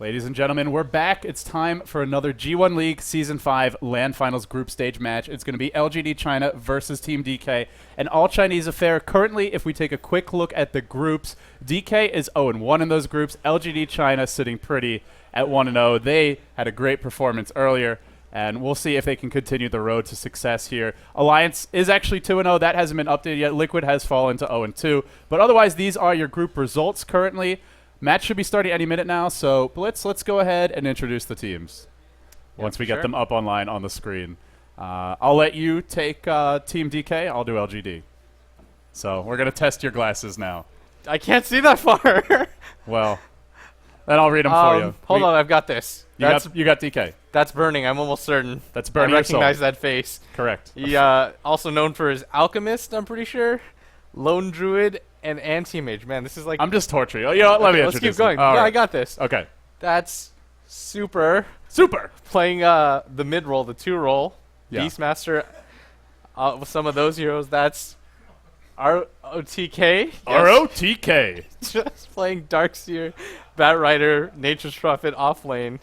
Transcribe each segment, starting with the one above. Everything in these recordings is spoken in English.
Ladies and gentlemen, we're back. It's time for another G1 League Season 5 LAN Finals group stage match. It's going to be LGD China versus Team DK, an all-Chinese affair. Currently, if we take a quick look at the groups, DK is 0-1 in those groups. LGD China sitting pretty at 1-0. They had a great performance earlier, and we'll see if they can continue the road to success here. Alliance is actually 2-0. That hasn't been updated yet. Liquid has fallen to 0-2. But otherwise, these are your group results currently. Match should be starting any minute now, so Blitz, let's go ahead and introduce the teams once we get them up online on the screen. I'll let you take Team DK. I'll do LGD. So we're going to test your glasses now. I can't see that far. Well, then I'll read them for you. Hold on, I've got this. You got DK. That's Burning, I'm almost certain. That's Burning. I recognize that face. Correct. He also known for his Alchemist, I'm pretty sure. Lone Druid and Anti-Mage. Man, this is like... I'm just torturing you. You know what? Let me let's introduce keep going. him. Yeah, Right. I got this. Okay. That's Super. Super. Playing the mid-roll, the 2-roll. Yeah. Beastmaster with some of those heroes. That's ROTK. Yes. ROTK. Just playing Darkseer, Batrider, Nature's Prophet off lane.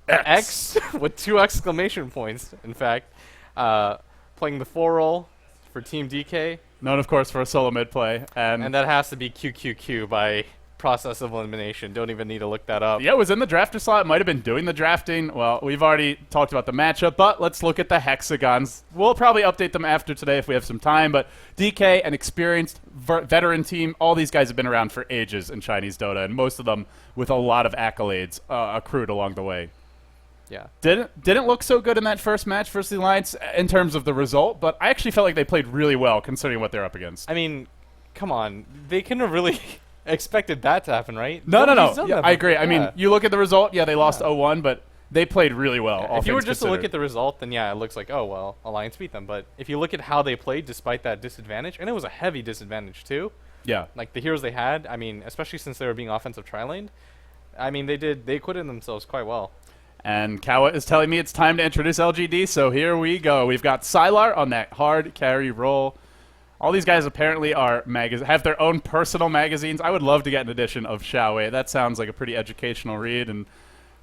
X with 2 exclamation points, in fact. Playing the 4-roll for Team DK. Known, of course, for a solo mid play. And that has to be QQQ by process of elimination. Don't even need to look that up. Yeah, it was in the drafter slot. Might have been doing the drafting. Well, we've already talked about the matchup, but let's look at the hexagons. We'll probably update them after today if we have some time, but DK, an experienced veteran team. All these guys have been around for ages in Chinese Dota, and most of them with a lot of accolades accrued along the way. Yeah. Didn't look so good in that first match versus the Alliance in terms of the result, but I actually felt like they played really well considering what they're up against. I mean, come on. They couldn't have really expected that to happen, right? No. Yeah, I agree. I mean, you look at the result, yeah, they lost 0-1, but they played really well. If you were just to look at the result, then yeah, it looks like, oh, well, Alliance beat them. But if you look at how they played despite that disadvantage, and it was a heavy disadvantage too. Yeah. Like the heroes they had, I mean, especially since they were being offensive tri-laned, I mean, they acquitted themselves quite well. And Kawa is telling me it's time to introduce LGD, so here we go. We've got Sylar on that hard carry role. All these guys apparently are have their own personal magazines. I would love to get an edition of Xiaowei. That sounds like a pretty educational read. And,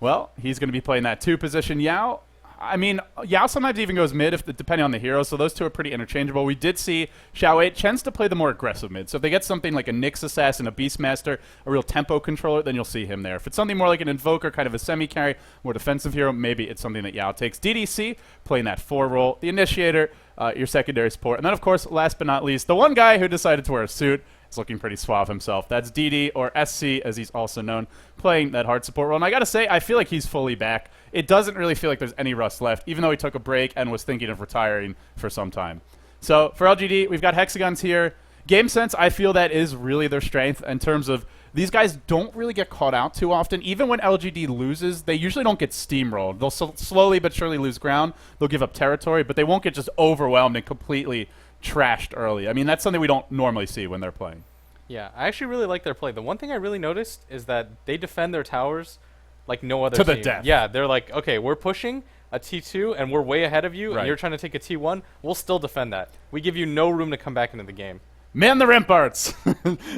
well, he's going to be playing that 2 position. Yao, I mean, Yao sometimes even goes mid depending on the hero, so those two are pretty interchangeable. We did see Xiaowei tends to play the more aggressive mid. So if they get something like a Nyx Assassin, a Beastmaster, a real tempo controller, then you'll see him there. If it's something more like an Invoker, kind of a semi-carry, more defensive hero, maybe it's something that Yao takes. DDC, playing that 4 role. The Initiator, your secondary support. And then, of course, last but not least, the one guy who decided to wear a suit is looking pretty suave himself. That's DD, or SC, as he's also known, playing that hard support role. And I got to say, I feel like he's fully back. It doesn't really feel like there's any rust left, even though he took a break and was thinking of retiring for some time. So for LGD, we've got hexagons here. Game sense, I feel that is really their strength in terms of these guys don't really get caught out too often. Even when LGD loses, they usually don't get steamrolled. They'll slowly but surely lose ground. They'll give up territory, but they won't get just overwhelmed and completely trashed early. I mean, that's something we don't normally see when they're playing. Yeah, I actually really like their play. The one thing I really noticed is that they defend their towers like no other to team. the death. Yeah, they're like, okay, we're pushing a T2 and we're way ahead of you, Right. and you're trying to take a T1. We'll still defend that. We give you no room to come back into the game. Man the ramparts.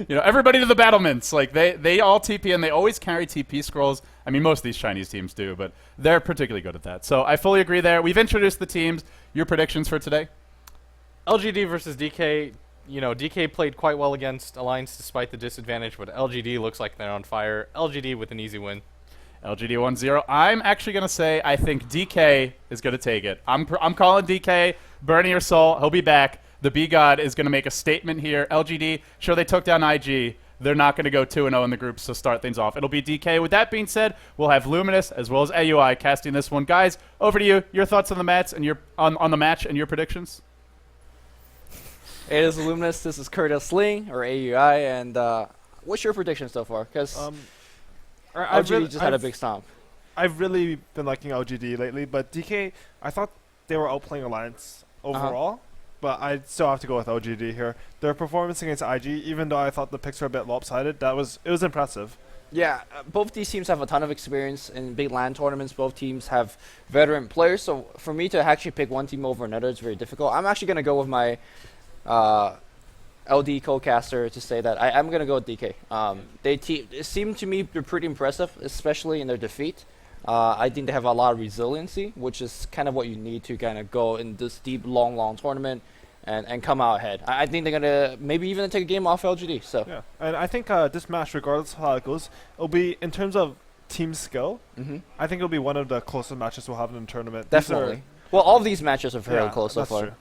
Everybody to the battlements. Like they all TP and they always carry TP scrolls. I mean, most of these Chinese teams do, but they're particularly good at that. So I fully agree there. We've introduced the teams. Your predictions for today? LGD versus DK. DK played quite well against Alliance despite the disadvantage, but LGD looks like they're on fire. LGD with an easy win. LGD 1-0. I'm actually going to say I think DK is going to take it. I'm calling DK. Burning your soul. He'll be back. The B-God is going to make a statement here. LGD, sure, they took down IG. They're not going to go 2-0 in the groups to start things off. It'll be DK. With that being said, we'll have Luminous as well as AUI casting this one. Guys, over to you. Your thoughts on the match and on the match and your predictions? It is Luminous. This is Curtis Lee, or AUI, and what's your prediction so far? Because LGD just had a big stomp. I've really been liking LGD lately, but DK, I thought they were outplaying Alliance overall, but I still have to go with LGD here. Their performance against IG, even though I thought the picks were a bit lopsided, it was impressive. Yeah, both these teams have a ton of experience in big LAN tournaments. Both teams have veteran players, so for me to actually pick one team over another is very difficult. I'm actually going to go with my LD co-caster to say that I'm gonna go with DK. It seemed to me they're pretty impressive, especially in their defeat. I think they have a lot of resiliency, which is kind of what you need to kind of go in this deep, long tournament and come out ahead. I think they're gonna maybe even take a game off LGD. So Yeah, and I think this match, regardless of how it goes, it'll be in terms of team skill. I think it'll be one of the closest matches we'll have in the tournament. definitely. Well, all of these matches are very Yeah, close so that's far. true.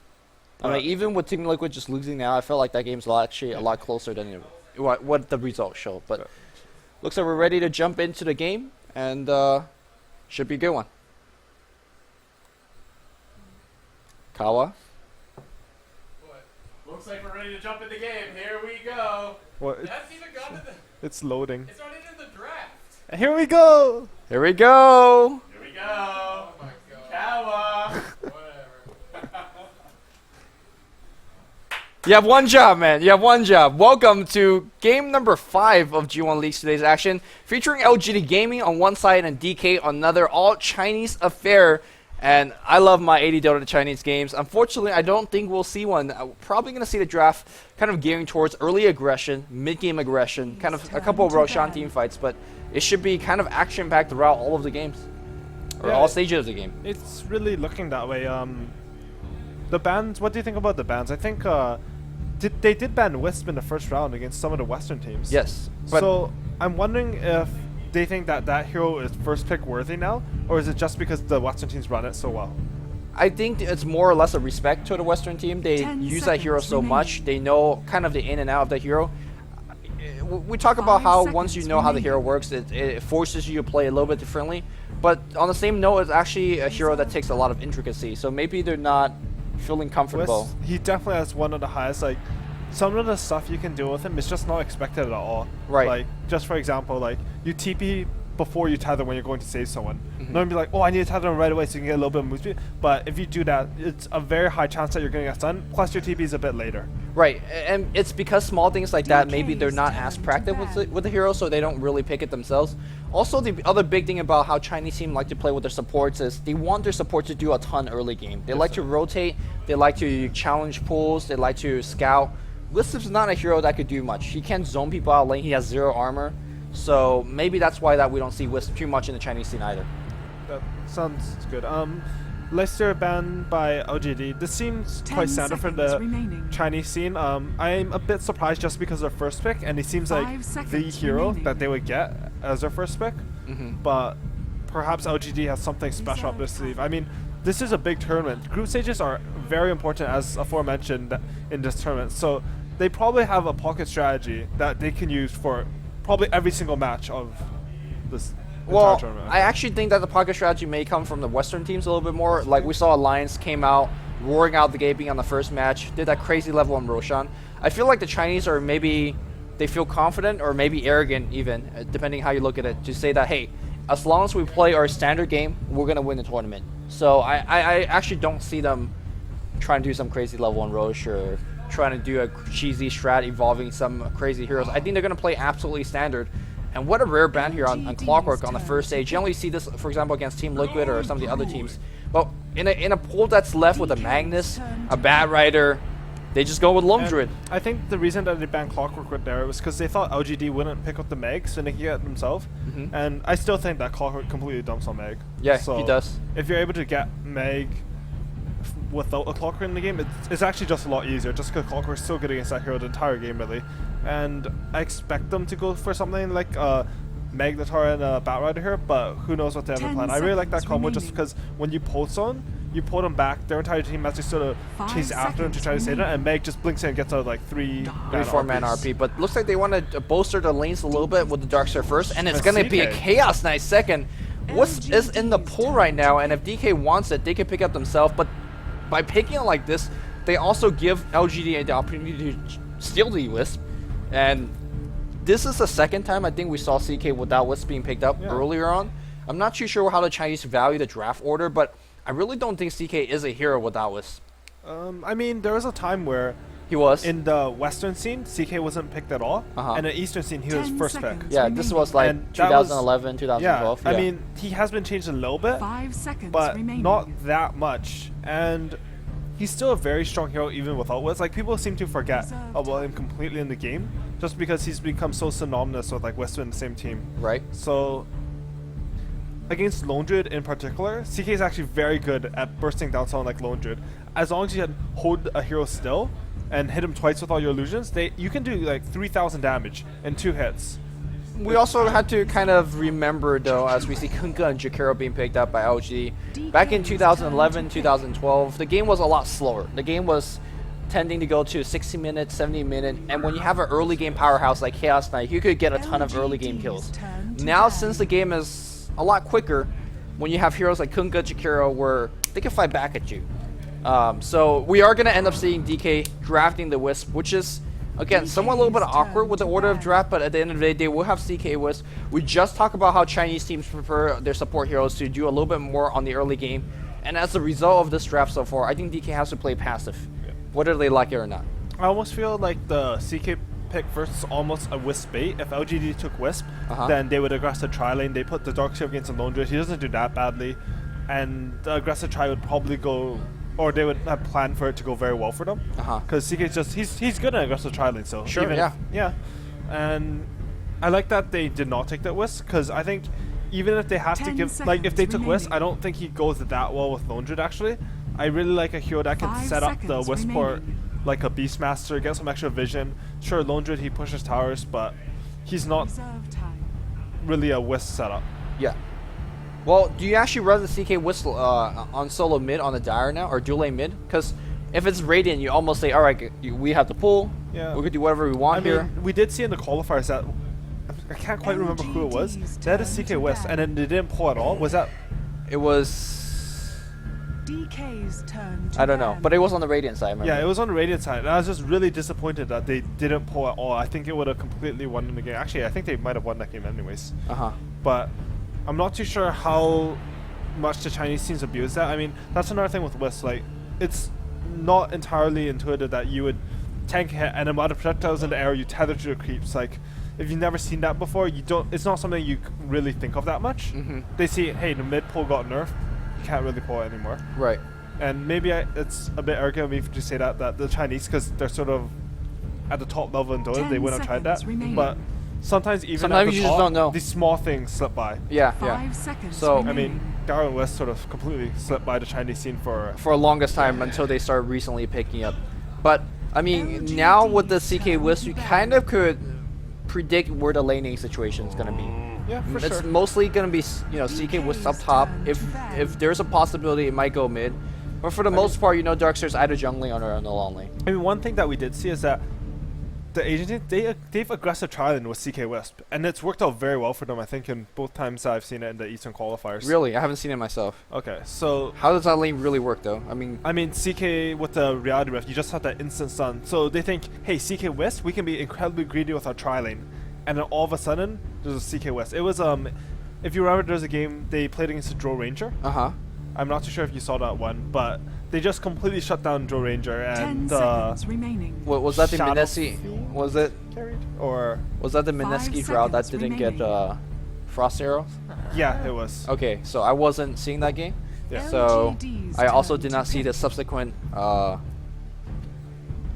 I mean, even with Team Liquid just losing now, I felt like that game's actually a lot closer than what the results show. But Yeah. looks like we're ready to jump into the game, and should be a good one. Kawa. Looks like we're ready to jump in the game. Here we go. What? That's even gone to the. It's loading. It's not even in the draft. And here we go. Here we go. Here we go. Oh my god. Kawa. You have one job, man. You have one job. Welcome to game number 5 of G1 League's today's action, featuring LGD Gaming on one side and DK on another, all Chinese affair. And I love my 80 Dota Chinese games. Unfortunately, I don't think we'll see one. Probably going to see the draft kind of gearing towards early aggression, mid-game aggression, kind of a couple of Roshan team fights, but it should be kind of action-packed throughout all of the games, or Yeah, all stages of the game. It's really looking that way. The bans. What do you think about the bans? I think they did ban Wisp in the first round against some of the Western teams. Yes, but So I'm wondering if they think that hero is first pick worthy now, or is it just because the Western teams run it so well? I think it's more or less a respect to the Western team. They 10 use that hero seconds so much. remaining. They know kind of the in and out of the hero. We talk about 5 how once you seconds know how the remaining. hero works, it forces you to play a little bit differently. But on the same note, it's actually a hero that takes a lot of intricacy. So maybe they're not feeling comfortable. Wisp, he definitely has one of the highest. Like some of the stuff you can do with him is just not expected at all. Right. Like just for example, like you TP before you tether when you're going to save someone. Mhm. Normally be like, oh, I need to tether them right away so you can get a little bit of move speed. But if you do that, it's a very high chance that you're going to get stunned. Plus your TP is a bit later. Right, and it's because small things like that, maybe they're not DK's as turn to practiced bat. with the hero, so they don't really pick it themselves. Also, the other big thing about how Chinese team like to play with their supports is they want their support to do a ton early game. They like to rotate, they like to challenge pulls, they like to scout. Wisp is not a hero that could do much. He can't zone people out lane, he has 0 armor. So maybe that's why that we don't see Wisp too much in the Chinese scene either. That sounds good. Leicester banned by LGD. This seems 10 quite standard for seconds the remaining. Chinese scene. I'm a bit surprised just because of their first pick, and it seems like 5 the seconds hero remaining. that they would get as their first pick. But perhaps LGD has something special up their sleeve. I mean, this is a big tournament. Group stages are very important, as aforementioned, in this tournament. So they probably have a pocket strategy that they can use for probably every single match of this Well, entire tournament. I actually think that the pocket strategy may come from the Western teams a little bit more. Like we saw Alliance came out, roaring out the gaping on the first match, did that crazy level on Roshan. I feel like the Chinese are maybe, they feel confident or maybe arrogant even, depending how you look at it, to say that, hey, as long as we play our standard game, we're going to win the tournament. So I actually don't see them trying to do some crazy level on Roche or trying to do a cheesy strat involving some crazy heroes. I think they're going to play absolutely standard. And what a rare ban here on Clockwork on the first stage. You only see this, for example, against Team Liquid or some of the other teams. But in a pool that's left with a Magnus, a Bat Rider, they just go with Lone And Druid. I think the reason that they banned Clockwork with there was because they thought LGD wouldn't pick up the Meg, so they could get it themselves. And I still think that Clockwork completely dumps on Meg. Yeah, so he does. If you're able to get Meg without a Clockwork in the game, it's actually just a lot easier, just because Clockwork's so good against that hero the entire game, really. And I expect them to go for something like Meg, the Tara, and a Bat Rider here, but who knows what they have in 10 plan. I really like that seconds combo just remaining. because when you pull zone, you pull them back, their entire team has to sort of 5 chase after them to seconds try to save them, remaining. and Meg just blinks in and gets out like 4 man RP, but looks like they want to bolster the lanes a little bit with the Darkseer first, and it's And going to be a CK. Chaos Knight second. Wisp is in the pool right now, and if DK wants it, they can pick up themselves, but by picking it like this, they also give LGD the opportunity to steal the Wisp, and this is the second time I think we saw CK without Wisp being picked up Yeah. earlier on. I'm not too sure how the Chinese value the draft order, but I really don't think CK is a hero without Wisp. I mean, there was a time where He was. in the Western scene, CK wasn't picked at all, Uh-huh. and in the Eastern scene, he was 10 first pick. seconds. Yeah, this was like And that was- 2011, 2012. Yeah, I mean, he has been changed a little bit, 5 seconds but remaining. not that much. And he's still a very strong hero even without Wisp. Like, people seem to forget about him completely in the game just because he's become so synonymous with like Wisp in the same team. Right. So against Lone Druid in particular, CK is actually very good at bursting down someone like Lone Druid. As long as you can hold a hero still and hit him twice with all your illusions, you can do like 3,000 damage in 2 hits. We also had to kind of remember, though, as we see Kunkka and Jakiro being picked up by LG. Back in 2011, 2012, the game was a lot slower. The game was tending to go to 60 minutes, 70 minutes, and when you have an early game powerhouse like Chaos Knight, you could get a ton of early game kills. Now, since the game is a lot quicker, when you have heroes like Kunkka, Jakiro, where they can fight back at you. So we are going to end up seeing DK drafting the Wisp, which is, again, somewhat a little bit awkward with the order of draft, but at the end of the day, they will have CK Wisp. We just talked about how Chinese teams prefer their support heroes to do a little bit more on the early game. And as a result of this draft so far, I think DK has to play passive, whether they like it or not. I almost feel like the CK pick versus almost a Wisp bait. If LGD took Wisp, then they would aggressive tri lane. They put the Dark Shield against the Lone Druid. He doesn't do that badly. And the aggressive tri would probably go, or they would have planned for it to go very well for them. Because CK's just, he's good at aggressive tri lane, so. Sure, even yeah. Yeah. And I like that they did not take that Wisp, because I think even if they have to give, like if they took Wisp, I don't think he goes that well with Lone Druid actually. I really like a hero that can set up the Wisp port like a Beastmaster, get some extra vision. Sure, Lone Druid, he pushes towers, but he's not really a Wisp setup. Yeah. Well, do you actually run the CK Wisp on solo mid on the Dire now, or dual lane mid? Because if it's Radiant, you almost say, all right, we have the pull. Yeah. We could do whatever we want here. We did see in the qualifiers that I can't quite remember who it was. They had a CK Wisp, and then they didn't pull at all. Was that? It was. DK's turn to I don't know, but it was on the Radiant side. Remember? Yeah, it was on the Radiant side, and I was just really disappointed that they didn't pull at all. I think it would have completely won the game. Actually, I think they might have won that game anyways. But I'm not too sure how much the Chinese teams abuse that. I mean, that's another thing with Wisp. Like, it's not entirely intuitive that you would tank hit and then out of projectiles in the air you tether to the creeps. Like, if you've never seen that before, you don't. It's not something you really think of that much. They see, hey, the mid pull got nerfed. You can't really pull it anymore. Right. And maybe it's a bit arrogant of me to say that the Chinese, because they're sort of at the top level in Dota, they wouldn't have tried that. But sometimes even at the you top, just don't know. these small things slip by. Yeah, 5 seconds So, remaining. I mean, Darwin West sort of completely slipped by the Chinese scene for a longest time until they started recently picking up. But I mean, now with the CK Wisp, you kind of could predict where the laning situation is going to be. yeah, for It's sure. mostly going to be, CK Wisp up top. If there's a possibility, it might go mid. But for the most part, Darkseid's either jungling or on the long lane. I mean, one thing that we did see is that the agency, they've aggressive trialing with CK Wisp, and it's worked out very well for them, I think, in both times I've seen it in the Eastern qualifiers. Really? I haven't seen it myself. Okay, so How does that lane really work, though? I mean, CK with the Reality Rift, you just have that instant stun. So they think, hey, CK Wisp, we can be incredibly greedy with our tri-lane. And then all of a sudden, there's a CK Wisp. It was, if you remember, there's a game they played against a Drow Ranger. I'm not too sure if you saw that one, but they just completely shut down Drow Ranger 10 and seconds remaining. was that the Shadow Mineski? Fiend Was it? carried? Or, Was that the 5 Mineski drought that seconds didn't get remaining. Frost Arrow? yeah, it was. Okay, so I wasn't seeing that game. Yeah. So LGD's I also turn did to not see the pick. subsequent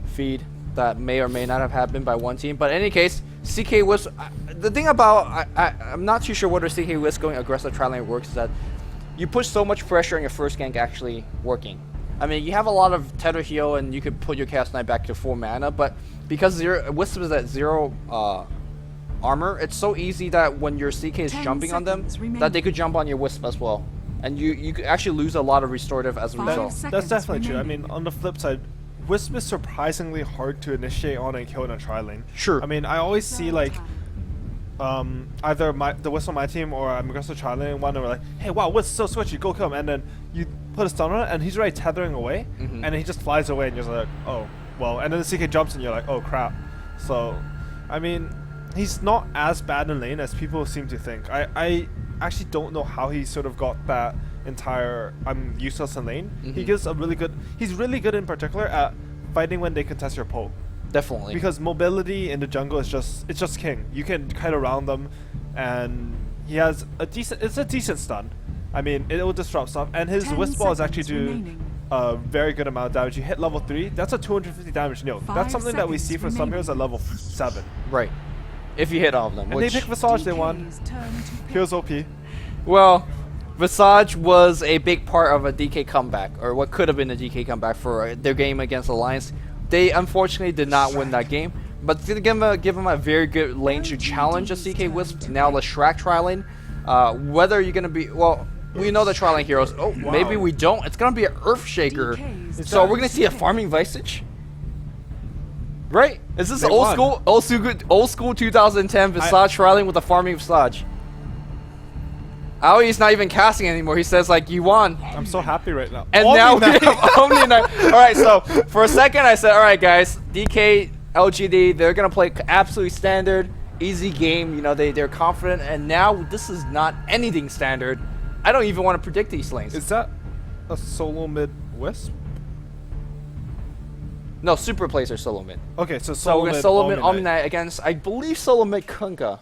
feed that may or may not have happened by one team. But in any case, CK Wisp. The thing about I'm not too sure whether CK Wisp going aggressive tri-lane works is that you put so much pressure on your first gank actually working. I mean, you have a lot of tether heal and you could put your Chaos Knight back to 4 mana, but because Wisp is at 0 armor, it's so easy that when your CK is 10 jumping on them, seconds that they could jump on your Wisp as well. And you could actually lose a lot of restorative as a 5 result. seconds That's definitely true. I remaining. mean, on the flip side, Wisp is surprisingly hard to initiate on and kill in a tri-lane. Sure. I mean, I always see like either the Wisp on my team or I'm aggressive tri-lane one, and we're like, hey, wow, Wisp so switchy, go kill him, and then you put a stun on it, and he's already tethering away, and then he just flies away, and you're like, oh, well, and then the CK jumps, and you're like, oh crap. So, I mean, he's not as bad in lane as people seem to think. I actually don't know how he sort of got that entire I'm useless in lane. He gives a really good. He's really good in particular at fighting when they contest your pull. Definitely. Because mobility in the jungle is just king. You can kite around them, and he has a decent. It's a decent stun. I mean, it will disrupt stuff, and his 10 Wisp ball is actually seconds do remaining. a very good amount of damage. You hit level 3, that's a 250 damage nil. 5 That's something that we see seconds for some remaining. heroes at level 7. Right. If you hit all of them. And which, they pick Visage, they won. DK's turn to pick. Heroes OP. well, Visage was a big part of a DK comeback, or what could have been a DK comeback for their game against Alliance. They unfortunately did not win that game, but it's gonna give them a very good lane to challenge the CK Wisp. Now the Shrek tri-lane. Whether you're gonna be, well, we know the tri-lane heroes. Oh, maybe we don't. It's gonna be an Earthshaker. DK's So we're turn gonna to see a pick. farming Visage. Right? Is this They old won. old school 2010 Visage tri-lane with a farming Visage? Aoi's not even casting anymore. He says like, you won. I'm so happy right now. And now we have Omni Knight. Alright, so for a second I said, alright guys, DK, LGD, they're going to play absolutely standard, easy game. You know, they're confident. And now this is not anything standard. I don't even want to predict these lanes. Is that a solo mid Wisp? No, super plays are solo mid. Okay, so So solo we're going to mid solo mid Omni Omni Knight. Knight against, I believe, solo mid Kunkka.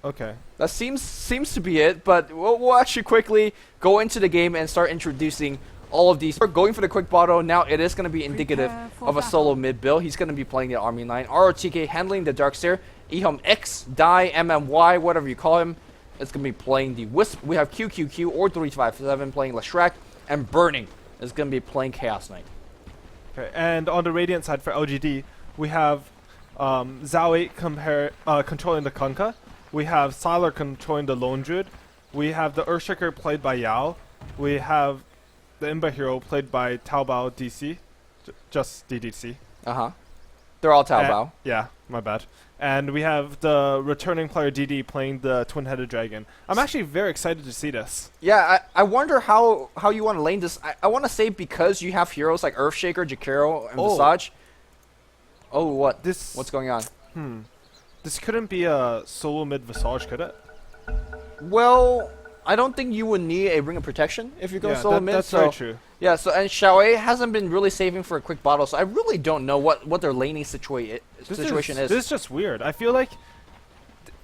Okay. That seems to be it, but we'll actually quickly go into the game and start introducing all of these. We're going for the quick bottle. Now it is going to be indicative Prepare for of a solo battle. mid build. He's going to be playing the Army line. ROTK handling the Darkseer. Ehum X, Die, MMY, whatever you call him. It's going to be playing the Wisp. We have QQQ or 357 playing Leshrac. And Burning is going to be playing Chaos Knight. Okay, and on the Radiant side for LGD, we have Zhao 8 controlling the Kunkka. We have Sylar controlling the Lone Druid. We have the Earthshaker played by Yao. We have the Imba hero played by Taobao DC. Just DDC. Uh-huh. They're all And- Taobao. Yeah, my bad. And we have the returning player DD playing the Twin-Headed Dragon. I'm actually very excited to see this. Yeah, I wonder how you want to lane this. I want to say because you have heroes like Earthshaker, Jakiro, and Oh. Visage. Oh, what? This What's going on? This couldn't be a solo mid Visage, could it? Well, I don't think you would need a Ring of Protection if you're going solo mid. that's so very true. yeah, so and Xiaowei hasn't been really saving for a quick bottle, so I really don't know what their laning situation is. This is just weird. I feel like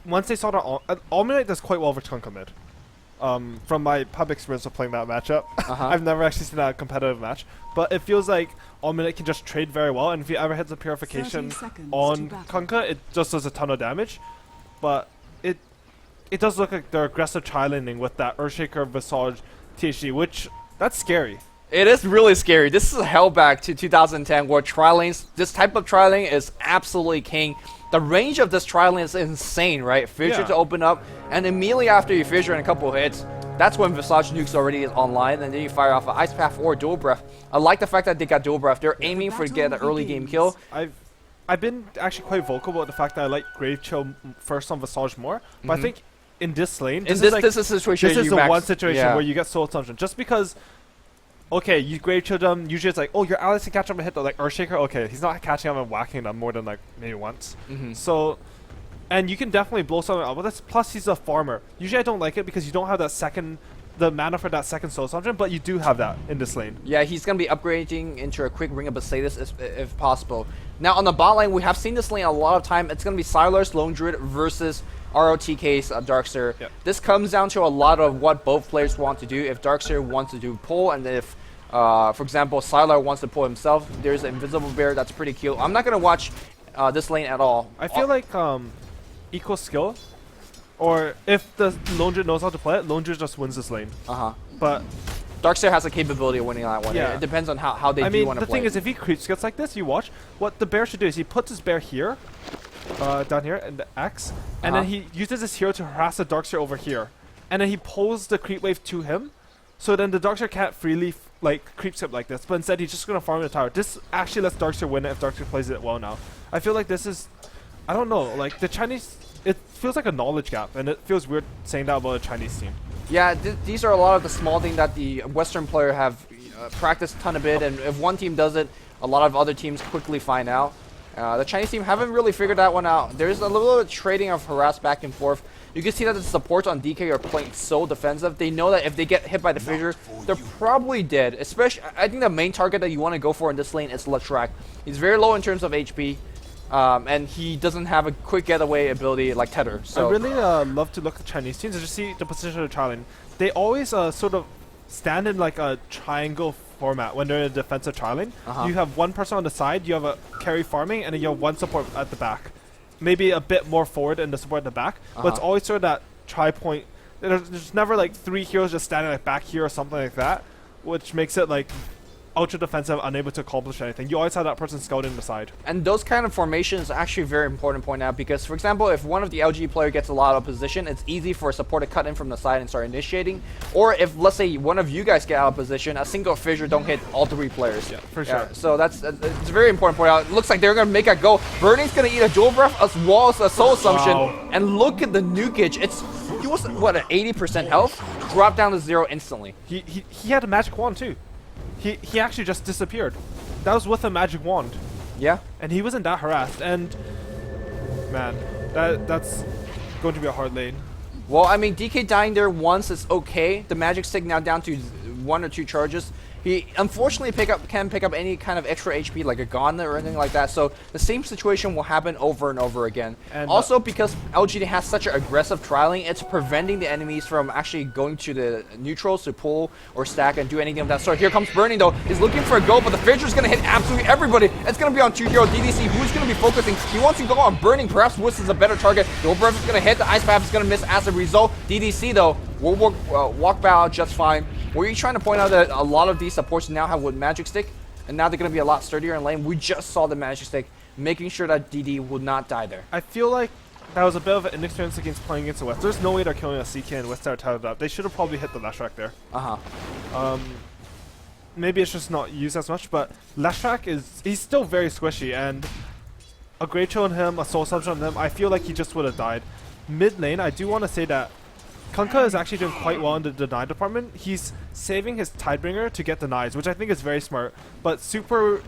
once they saw the Alminite does quite well for Kunkka mid. From my pub experience of playing that matchup, Uh-huh. I've never actually seen that competitive match, but it feels like Alminite can just trade very well, and if he ever hits a purification 30 seconds on to battle. Kunkka, it just does a ton of damage. But it does look like they're aggressive tri-laning with that Earthshaker, Visage, THD, which that's scary. It is really scary. This is a hellback to 2010 where tri-lanes, this type of tri-lane is absolutely king. The range of this tri-lane is insane, right? Fissure Yeah. to open up, and immediately after you fissure in a couple hits, that's when Visage Nukes already is online, and then you fire off an Ice Path or Dual Breath. I like the fact that they got Dual Breath. They're aiming for to get an early game kill. I've been actually quite vocal about the fact that I like Grave Chill first on Visage more, but I think in this lane, In this is a situation this is you the max- one situation yeah. where you get Soul Assumption. Just because, okay, you Grave Chill them, usually it's like, oh, your allies can catch him and hit the, like, Earthshaker, okay, he's not catching him and whacking them more than, like, maybe once. Mhm. So, and you can definitely blow something up with this, plus he's a farmer. Usually I don't like it because you don't have that the mana for that second Soul Assumption, but you do have that in this lane. Yeah, he's going to be upgrading into a quick Ring of Besatus if possible. Now, on the bot lane, we have seen this lane a lot of time. It's going to be Sylar's Lone Druid versus ROTK's Darkseer. Yep. This comes down to a lot of what both players want to do. If Darkseer wants to do pull, and if, for example, Sylar wants to pull himself, there's an Invisible Bear that's pretty cute. I'm not going to watch this lane at all. I feel like equal skill, or if the Lone Druid knows how to play it, Lone Druid just wins this lane. Uh-huh. But Darkseer has the capability of winning that one. Yeah. It depends on how they I do mean, want to the play. thing is, if he creep skits like this, you watch, what the bear should do is he puts his bear here, down here, in the X, and then Uh-huh. he uses his hero to harass the Darkseer over here. And then he pulls the creep wave to him, so then the Darkseer can't freely, creep skip like this, but instead he's just going to farm the tower. This actually lets Darkseer win it if Darkseer plays it well now. I feel like this is, I don't know, like, the Chinese, it feels like a knowledge gap, and it feels weird saying that about a Chinese team. Yeah, these are a lot of the small things that the Western player have practiced a ton of it, and if one team does it, a lot of other teams quickly find out. The Chinese team haven't really figured that one out. There's a little bit of trading of harass back and forth. You can see that the supports on DK are playing so defensive. They know that if they get hit by the fissure, they're probably dead. Especially, I think the main target that you want to go for in this lane is Leshrac. He's very low in terms of HP, and he doesn't have a quick getaway ability like Tether. So I really love to look at Chinese teams and just see the position of the trial lane. They always sort of stand in like a triangle format when they're in a defensive trialing. Uh-huh. You have one person on the side, you have a carry farming, and then you have one support at the back. Maybe a bit more forward in the support at the back, but it's always sort of that tri-point. There's never like 3 heroes just standing like back here or something like that, which makes it like ultra defensive, unable to accomplish anything. You always have that person scouting the side. And those kind of formations are actually very important to point out because, for example, if one of the LG player gets a lot of position, it's easy for a support to cut in from the side and start initiating. Or if, let's say, one of you guys get out of position, a single fissure don't hit all 3 players. Yeah, for sure. So that's it's very important to point out. It looks like they're going to make a go. Burning's going to eat a dual breath as well as a soul assumption. Wow. And look at the nukage. He was, what, at 80% health? Dropped down to 0 instantly. He had a magic wand too. He actually just disappeared. That was with a magic wand. Yeah. And he wasn't that harassed. And man, that's going to be a hard lane. Well, I mean, DK dying there once is okay. The magic stick now down to 1 or 2 charges. He unfortunately can't pick up any kind of extra HP like a gauntlet or anything like that. So the same situation will happen over and over again. And also, because LGD has such an aggressive trialing, it's preventing the enemies from actually going to the neutrals to pull or stack and do anything of that sort. Here comes Burning though. He's looking for a go, but the Fissure's going to hit absolutely everybody. It's going to be on 2 hero DDC. Who's going to be focusing? He wants to go on Burning. Perhaps Wuss is a better target. The Breath is going to hit. The Ice Path is going to miss as a result. DDC though will walk by out just fine. Were you trying to point out that a lot of these supports now have with Magic Stick, and now they're going to be a lot sturdier in lane? We just saw the Magic Stick making sure that DD would not die there. I feel like that was a bit of an inexperience against playing against the West. There's no way they're killing a CK and West are tied up. They should have probably hit the Leshrac there. Maybe it's just not used as much, but Leshrac he's still very squishy, and a Great Chill on him, a Soul Assumption on him, I feel like he just would have died. Mid lane, I do want to say that Kunkka is actually doing quite well in the deny department. He's saving his Tidebringer to get denies, which I think is very smart. But Super,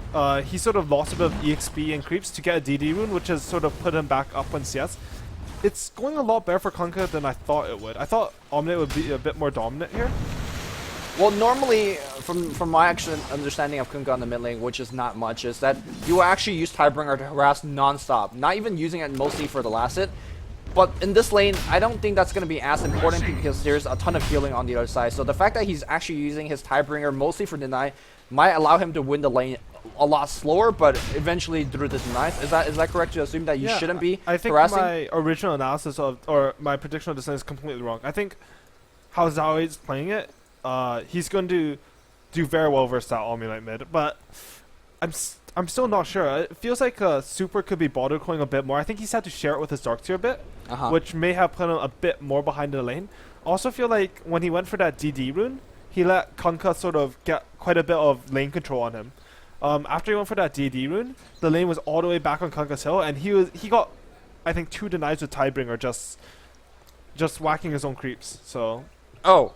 he sort of lost a bit of EXP and creeps to get a DD rune, which has sort of put him back up on CS. It's going a lot better for Kunkka than I thought it would. I thought Omnate would be a bit more dominant here. Well, normally, from my actual understanding of Kunkka on the mid lane, which is not much, is that you will actually use Tidebringer to harass non-stop, not even using it mostly for the last hit. But in this lane, I don't think that's going to be as important because there's a ton of healing on the other side. So the fact that he's actually using his Tidebringer mostly for deny might allow him to win the lane a lot slower, but eventually through the denies. Is that correct to assume that you shouldn't be I think harassing? my original analysis or my prediction of this lane is completely wrong. I think how Zhao is playing it, he's going to do very well versus that Omnite mid, but I'm still not sure. It feels like Super could be border calling a bit more. I think he's had to share it with his Darkseer a bit, which may have put him a bit more behind the lane. Also feel like when he went for that DD rune, he let Kunkka sort of get quite a bit of lane control on him. After he went for that DD rune, the lane was all the way back on Kunkka's hill, and he got, I think, 2 denies with Tidebringer just whacking his own creeps. So. Oh,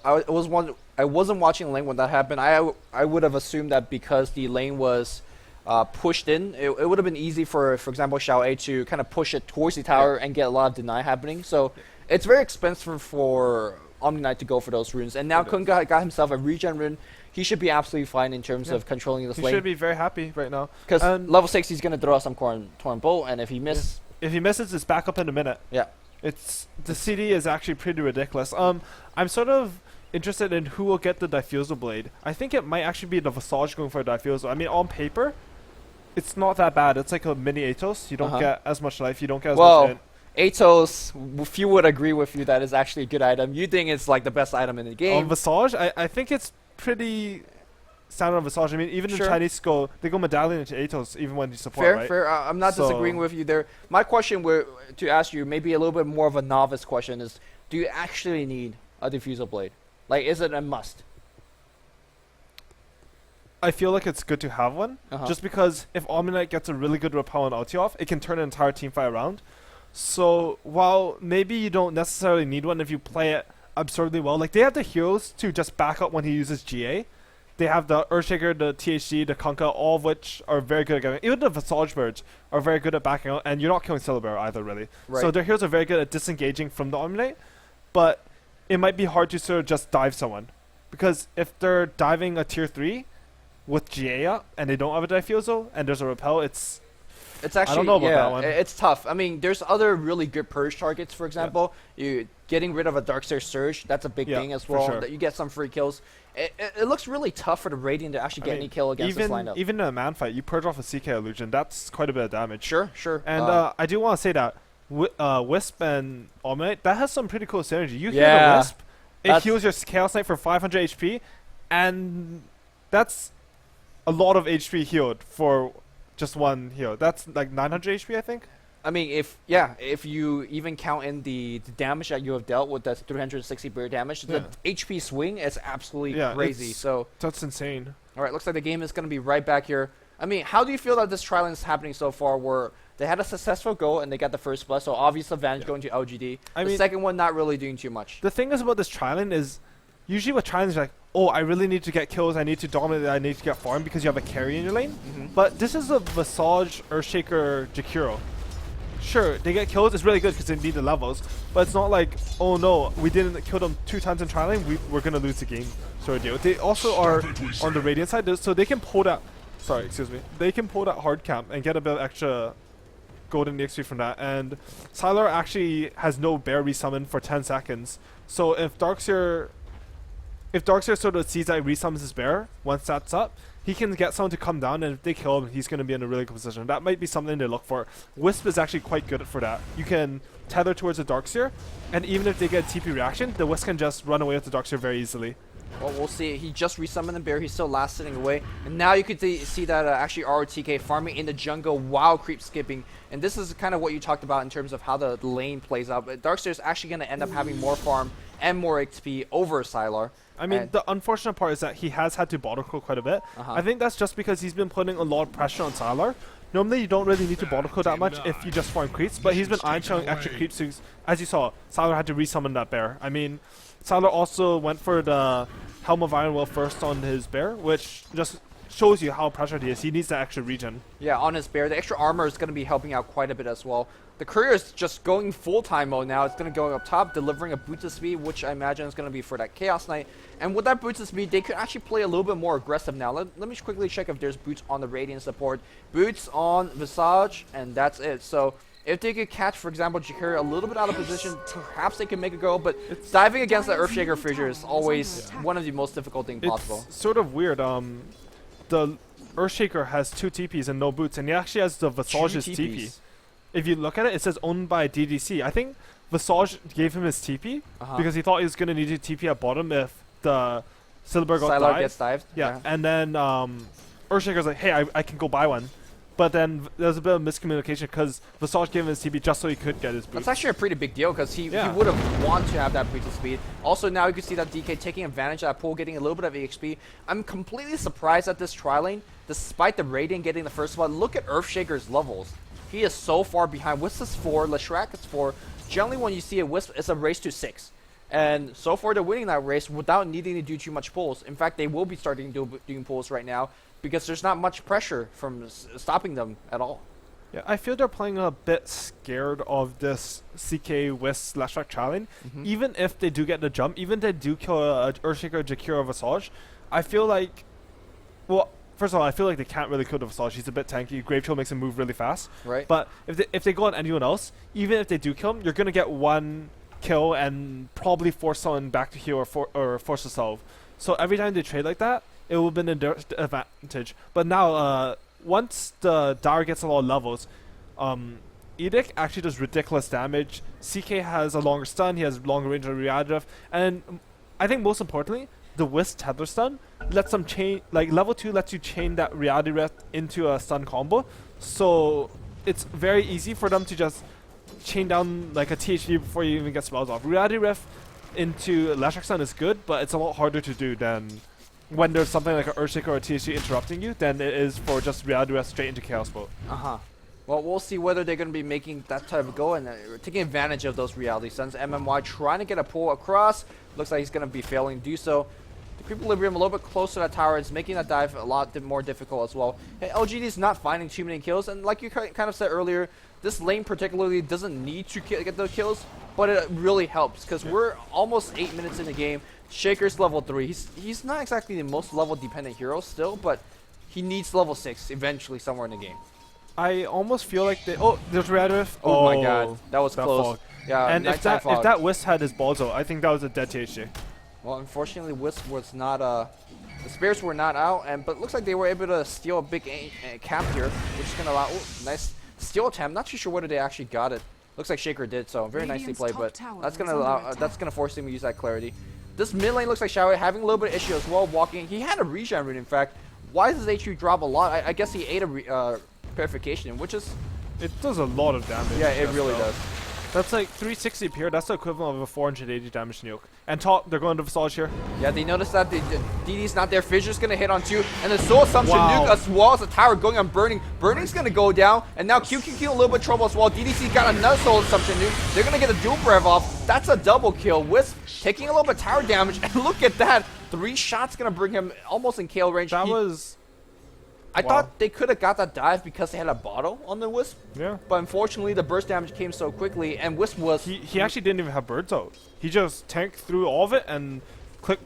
I wasn't watching the lane when that happened. I would have assumed that because the lane was pushed in, it would have been easy for example, Xiao A to kind of push it towards the tower and get a lot of deny happening. So it's very expensive for Omni-Knight to go for those runes. And now Kunkka got himself a regen rune. He should be absolutely fine in terms of controlling this lane. He should be very happy right now. Because level 6, he's going to throw out some Torn Bolt, and if he misses... If he misses, it's back up in a minute. Yeah. The CD is actually pretty ridiculous. I'm sort of interested in who will get the Diffusal Blade. I think it might actually be the Visage going for a Diffusal. I mean, on paper, it's not that bad. It's like a mini Atos. You don't get as much life. You don't get as much hit. Atos, few would agree with you that is actually a good item. You think it's like the best item in the game. On Visage, I think it's pretty standard on Visage. I mean, even in Chinese school, they go Medallion into Atos even when you support, right? Fair. I'm not disagreeing with you there. My question to ask you, maybe a little bit more of a novice question, is do you actually need a Diffusal Blade? Like, is it a must? I feel like it's good to have one, just because if Omni-Knight gets a really good repel on ulti off, it can turn an entire team fight around. So while maybe you don't necessarily need one if you play it absurdly well, like they have the heroes to just back up when he uses GA. They have the Earthshaker, the THD, the Kunkka, all of which are very good at getting. Even the Visage Birds are very good at backing out, and you're not killing Syllabare either, really. Right. So their heroes are very good at disengaging from the Omni-Knight, but it might be hard to sort of just dive someone. Because if they're diving a tier 3 with GA up, and they don't have a Diffusal, and there's a repel, it's It's actually, I don't know about yeah, that one. it's tough. I mean, there's other really good purge targets, for example. You getting rid of a Darkseer Surge, that's a big Yeah, thing as for well. sure. That you get some free kills. It looks really tough for the Radiant to actually get any kill against this lineup. Even in a man fight, you purge off a CK illusion. That's quite a bit of damage. Sure. And I do want to say that Wisp and Omnite, that has some pretty cool synergy. You heal Yeah, the Wisp, it that's- heals your Chaos Knight for 500 HP, and that's a lot of HP healed for just one heal. That's like 900 HP, I think. I mean, if you even count in the damage that you have dealt with, that's 360 bear damage. The HP swing is absolutely crazy. it's- So, That's insane. all right, looks like the game is going to be right back here. I mean, how do you feel that this trial is happening so far? Where they had a successful goal and they got the first blood, so obvious advantage going to LGD. I The mean, second one not really doing too much. the thing is about this trialing is, usually with trialing is like, oh, I really need to get kills, I need to dominate, I need to get farm because you have a carry in your lane. But this is a Visage, Earthshaker, Jakiro. Sure, they get kills, it's really good because they need the levels, but it's not like, oh no, we didn't kill them 2 times in trialing, we're gonna lose the game sort of deal. They also are on the Radiant side, so they can pull that, they can pull that hard camp and get a bit of extra golden EXP from that. And Sylar actually has no bear resummon for 10 seconds, so if Darkseer sort of sees that he resummons his bear once that's up, he can get someone to come down, and if they kill him, he's going to be in a really good position. That might be something to look for. Wisp is actually quite good for that. You can tether towards the Darkseer, and even if they get a TP reaction, the Wisp can just run away with the Darkseer very easily. Well, we'll see. He just resummoned the bear. He's still last sitting away. And now you could see that actually ROTK farming in the jungle while creep skipping. And this is kind of what you talked about in terms of how the lane plays out. But Darkseer is actually going to end up having more farm and more XP over Sylar. I mean, And- the unfortunate part is that he has had to bottle code quite a bit. I think that's just because he's been putting a lot of pressure on Sylar. Normally, you don't really need to bottle code that much if you just farm creeps, but he's been iron-showing extra creeps. So as you saw, Sylar had to resummon that bear. I mean, Sylar also went for the Helm of Iron Will first on his bear, which just shows you how pressured he is. He needs that extra regen. Yeah, on his bear. The extra armor is going to be helping out quite a bit as well. The courier is just going full-time mode now. It's going to go up top, delivering a boost of speed, which I imagine is going to be for that Chaos Knight. And with that boost of speed, they could actually play a little bit more aggressive now. Let me just quickly check if there's boots on the Radiant support. Boots on Visage, and that's it. So if they could catch, for example, Jakiri a little bit out of position, perhaps they can make a go. But diving against the Earthshaker Fissure is always one of the most difficult things possible. It's sort of weird. The Earthshaker has 2 TPs and no boots, and he actually has the Visage's Two TP. TPs. If you look at it, it says owned by DDC. I think Visage gave him his TP because he thought he was going to need to TP at bottom if the Silver got Sylar dived. gets dived. Yeah, and then Earthshaker's like, hey, I can go buy one. But then there's a bit of miscommunication because Visage gave him his TP just so he could get his boots. That's actually a pretty big deal because he Yeah. would have wanted to have that boost of speed. Also, now you can see that DK taking advantage of that pool, getting a little bit of EXP. I'm completely surprised at this tri lane, despite the Radiant getting the first one. Look at Earthshaker's levels. He is so far behind. Wisp is 4, Leshrac is 4. Generally, when you see a Wisp, it's a race to 6. And so far, they're winning that race without needing to do too much pulls. In fact, they will be starting doing pulls right now because there's not much pressure from stopping them at all. Yeah, I feel they're playing a bit scared of this CK Wisp Leshrac challenge. Even if they do get the jump, even if they do kill a Earthshaker, Jakiro, or Visage, I feel like, well, first of all, I feel like they can't really kill the Visage. He's a bit tanky. Grave Chill makes him move really fast. Right. But if they go on anyone else, even if they do kill him, you're gonna get one kill and probably force someone back to heal or force a solve. So every time they trade like that, it will be an advantage. But now, once the Dire gets a lot of levels, Edict actually does ridiculous damage. CK has a longer stun. He has longer range on Readrift, and I think most importantly, the Wisp tether stun lets them chain, like level 2 lets you chain that Reality Rift into a stun combo. So it's very easy for them to just chain down like a THD before you even get spells off. Reality Rift into Leshrac stun is good, but it's a lot harder to do than when there's something like an Earthshaker or a THD interrupting you than it is for just Reality Rift straight into Chaos Bolt. Well, we'll see whether they're going to be making that type of go and taking advantage of those reality stuns. MMY trying to get a pull across. Looks like he's going to be failing to do so. The Equilibrium a little bit closer to that tower. It's making that dive a lot more difficult as well. Hey, LGD is not finding too many kills. And like you kind of said earlier, this lane particularly doesn't need to get those kills. But it really helps because we're almost 8 minutes in the game. Shaker's level 3. He's not exactly the most level dependent hero still, but he needs level 6 eventually somewhere in the game. I almost feel like they. Oh, there's Red Rift. Oh, my god, that was close. fog. Yeah, And if nighttime that fog. if that Wisp had his balls out, I think that was a dead THC. Well, unfortunately, Wisp was not the spirits were not out, but looks like they were able to steal a big camp here, which is gonna allow. Oh, nice steal attempt. Not too sure whether they actually got it. Looks like Shaker did, so very nicely Radiant's played. top But tower that's is gonna under allow. attack. That's gonna force him to use that clarity. This mid lane looks like Xiaowei having a little bit of issue as well. Walking, he had a regen rune. In fact, why does his HQ drop a lot? I guess he ate a purification, which is It does a lot of damage. yeah, it yes, really though. does. That's like 360 here. That's the equivalent of a 480 damage nuke. And top, they're going to Visage here. Yeah, they noticed that the DD's not there. Fissure's gonna hit on 2, and the Soul Assumption Wow. nuke as well as the tower going on Burning. Burning's gonna go down, and now QQQ a little bit of trouble as well. DDC got another Soul Assumption nuke. They're gonna get a dual brev off. That's a double kill. Wisp taking a little bit of tower damage, and look at that. 3 shots gonna bring him almost in KO range. That was. I wow. thought they could have got that dive because they had a bottle on the Wisp, Yeah. but unfortunately the burst damage came so quickly, and Wisp was. He actually didn't even have birds out. He just tanked through all of it and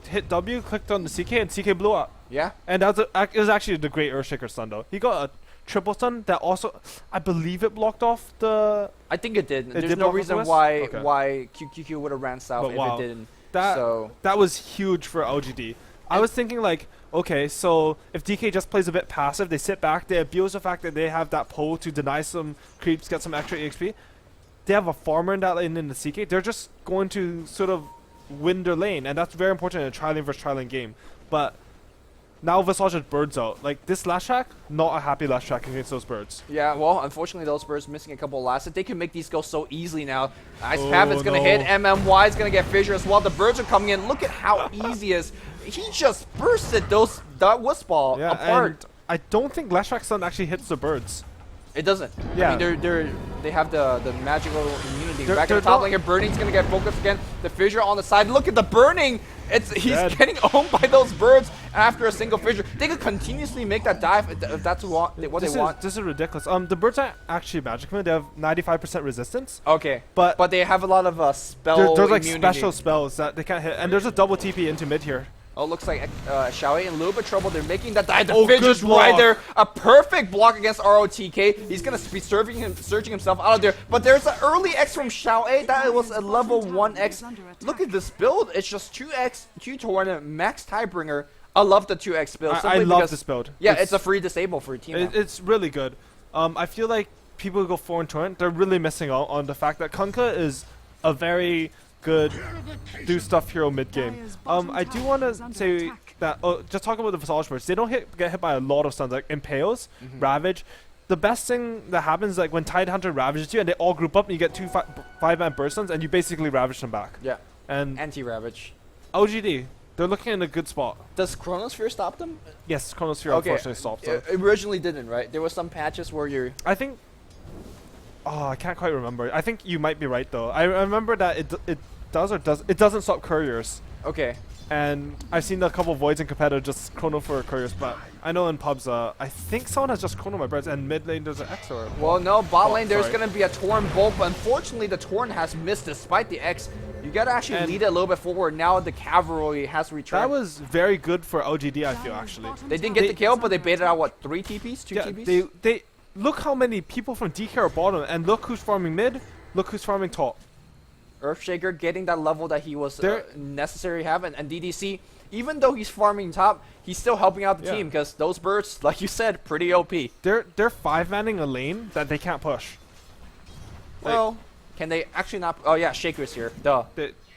hit W, clicked on the CK, and CK blew up. Yeah. And that was it was actually the great Earthshaker stun though. He got a triple stun that also, I believe it blocked off the. I think it did. There's did no block reason Wisp? why Okay. why QQQ would have ran south But if wow. it didn't. That So that was huge for LGD. I was thinking like, okay, so if DK just plays a bit passive, they sit back, they abuse the fact that they have that pull to deny some creeps, get some extra EXP. They have a farmer in that lane in the CK. They're just going to sort of win their lane, and that's very important in a tri-lane versus tri-lane game. But now Visage has birds out. Like this last track, not a happy last track against those birds. yeah, well, unfortunately those birds missing a couple of last. They can make these go so easily now. Ice Oh, Path is gonna no. hit. MMY is gonna get Fissure as well. The birds are coming in. Look at how easy it is. He just bursted that Wisp ball Yeah, apart. and I don't think last track stun actually hits the birds. It doesn't. Yeah. I mean, they have the magical immunity. They're- Back in they're the top not- lane here, Burning's gonna get focused again. The Fissure on the side. Look at the Burning. He's Dead. getting owned by those birds after a single Fissure. They could continuously make that dive if that's what they want. This is ridiculous. The birds are actually magic men. They have 95% resistance. Okay, But they have a lot of spell there's like immunity. special spells that they can't hit, and there's a double TP into mid here. Oh, looks like Xiaowei in a little bit of trouble. They're making that dive. The Oh, Fissure's good right block. there. A perfect block against ROTK. He's going to be searching himself out of there. But there's an early X from Xiaowei. That was a level 1X. Look at this build. It's just 2X, 2 Torrent, max Tiebringer. I love the 2X build. I simply love because- this build. Yeah, it's a free disable for your team. now. It's really good. I feel like people who go 4 in torrent, they're really missing out on the fact that Kunkka is a very good do stuff hero mid game. I do want to say that just talking about the Visage birds, they don't get hit by a lot of stuns like Impales, Ravage. The best thing that happens is like when Tidehunter ravages you and they all group up and you get 2 5-man burst stuns and you basically ravage them back. Yeah, And anti-Ravage. LGD, they're looking in a good spot. Does Chronosphere stop them? Yes, Chronosphere Okay. unfortunately stopped them. It originally didn't, right? There was some patches where you're... I think. Oh, I can't quite remember. I think you might be right though. I remember that it doesn't stop couriers. Okay. And I've seen a couple voids in competitive just chrono for couriers, but I know in pubs, I think someone has just chrono my breads, and mid lane there's an X or. Well, no, bot lane, there's sorry. going to be a Torn Bolt, but unfortunately the Torn has missed despite the X. You got to actually And lead it a little bit forward. Now the cavalry has returned. That was very good for LGD, I feel actually. They didn't get the kill, but they baited out, what, 3 TPs? 2 Yeah, TPs? they look how many people from DK are bottom, and look who's farming mid, look who's farming top. Earthshaker getting that level that he was There- necessary to have, and DDC, even though he's farming top, he's still helping out the Yeah. team because those birds, like you said, pretty OP. They're 5-manning a lane that they can't push. Like, Well, can they actually not? Oh yeah, Shaker's here. Duh.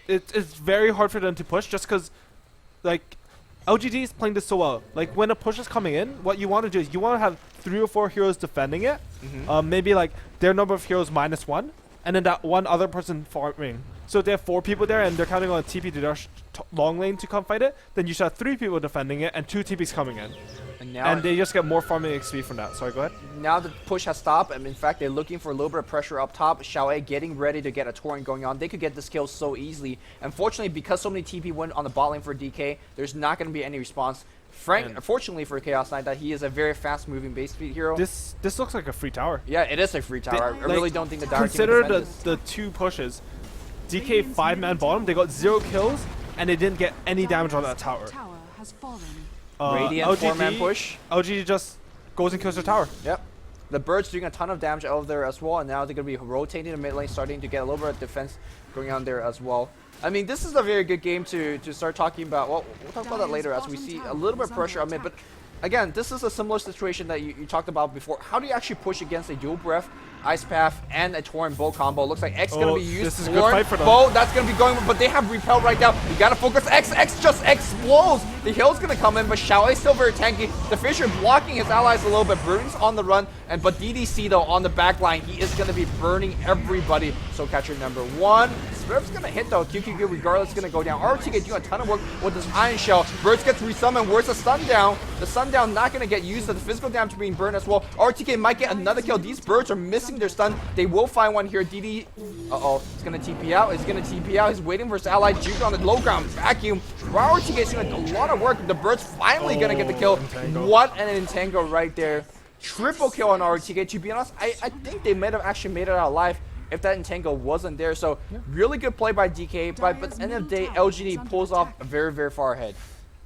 It's very hard for them to push just because, like, LGD is playing this so well. Like, when a push is coming in, what you want to do is you want to have 3 or 4 heroes defending it. Maybe, like, their number of heroes -1, and then that one other person farming. So if they have 4 people there and they're counting on a TP to rush long lane to come fight it, then you should have 3 people defending it and 2 TPs coming in. And now, And they just get more farming XP from that. Sorry, go ahead. now the push has stopped, and in fact, they're looking for a little bit of pressure up top. Xiaowei getting ready to get a torrent going on. They could get this kill so easily. Unfortunately, because so many TP went on the bot lane for DK, there's not going to be any response. Frank, And- unfortunately for Chaos Knight, that he is a very fast-moving base speed hero. This looks like a free tower. Yeah, it is a free tower. I Like, really don't think the Dire team Consider can defend this. the 2 pushes. DK 5-man bottom, they got 0 kills, and they didn't get any damage on that tower. Tower has fallen. Radiant 4-man push. LGD just goes and kills the tower. Yep. The Birds doing a ton of damage over there as well, and now they're going to be rotating the mid lane, starting to get a little bit of defense going on there as well. I mean, this is a very good game to start talking about. Well, we'll talk about that later as we see a little bit of pressure on mid, but again, this is a similar situation that you talked about before. How do you actually push against a dual breath, Ice Path, and a Torrent Bow combo? Looks like X gonna be used. This is a good Torrent fight for them. Bow, that's gonna be going, but they have repel right now. You gotta focus X. X just explodes. The heal's gonna come in, but Xiao is still very tanky. The Fissure blocking his allies a little bit. Bruin's on the run, but DDC though on the back line, he is gonna be burning everybody. So catcher number 1. Swift's gonna hit though. QQQ regardless is gonna go down. RTK doing a ton of work with this Iron Shell. Birds gets resummoned. Where's the Sundown? The Sundown not gonna get used, so the physical damage being burned as well. RTK might get another kill. These Birds are missing their stun. They will find one here. DD, it's gonna TP out. It's gonna TP out. He's waiting for his ally. Juke on the low ground. Vacuum. RTK is doing a lot of work. The Birds finally gonna get the kill. Entangle. What an entangle right there. Triple kill on RTK. To be honest, I think they might have actually made it out alive if that entangle wasn't there. So really good play by DK, but at the end of the day, LGD pulls off very, very far ahead.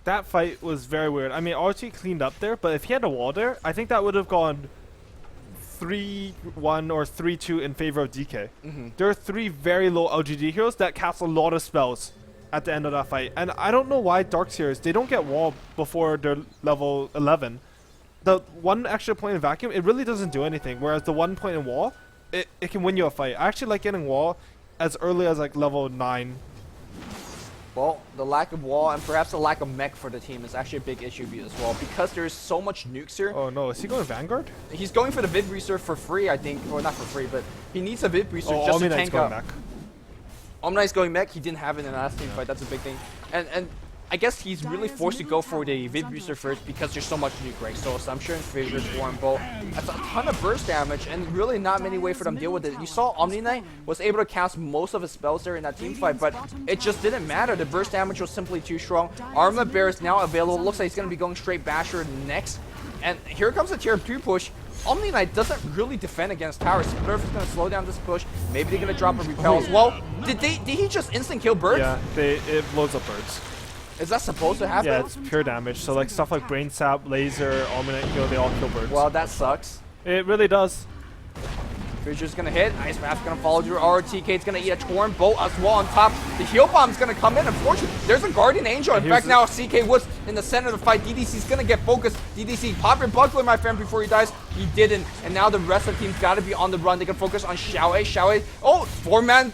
That fight was very weird. I mean, RT cleaned up there, but if he had a wall there, I think that would have gone 3-1 or 3-2 in favor of DK. There are 3 very low LGD heroes that cast a lot of spells at the end of that fight. And I don't know why Darkseers, they don't get wall before they're level 11. The 1 extra point in vacuum, it really doesn't do anything, whereas the 1 point in wall, it can win you a fight. I actually like getting wall as early as like level 9. Well, the lack of wall and perhaps the lack of mech for the team is actually a big issue as well, because there's so much nukes here. Oh no, is he going Vanguard? He's going for the Vid Booster for free, I think. Or not for free, but he needs a Vid Booster just to Omni Knight's tank going up. back. Omnight's going mech. He didn't have it in the last team fight. That's a big thing. And I guess he's really forced to go for the Vid Booster first because there's so much nuke, right? So Assumption, Fissure, Torrent Bow. That's a ton of burst damage and really not many ways for them to deal with it. You saw Omni Knight was able to cast most of his spells there in that team fight, but it just didn't matter. The burst damage was simply too strong. Armor Bear is now available. Looks like he's going to be going straight Basher next. And here comes the tier 2 push. Omni Knight doesn't really defend against towers. Smurf is going to slow down this push. Maybe they're going to drop a repel as well. Did he just instant kill birds? Yeah, it blows up birds. Is that supposed to happen? Yeah, it's pure damage. So like stuff like Brain Sap, Laser, Omni Knight Kill, they all kill birds. Well, that sucks. It really does. Fissure's gonna hit. Ice Path's gonna follow through. RTK's gonna eat a Torrent Bolt as well on top. The heal bomb's gonna come in. Unfortunately, there's a Guardian Angel. In fact, now CK Woods in the center of the fight. DDC's gonna get focused. DDC, pop your buckler, my friend, before he dies. He didn't. And now the rest of the team's gotta be on the run. They can focus on Xiao A. Xiao A. Oh, four-man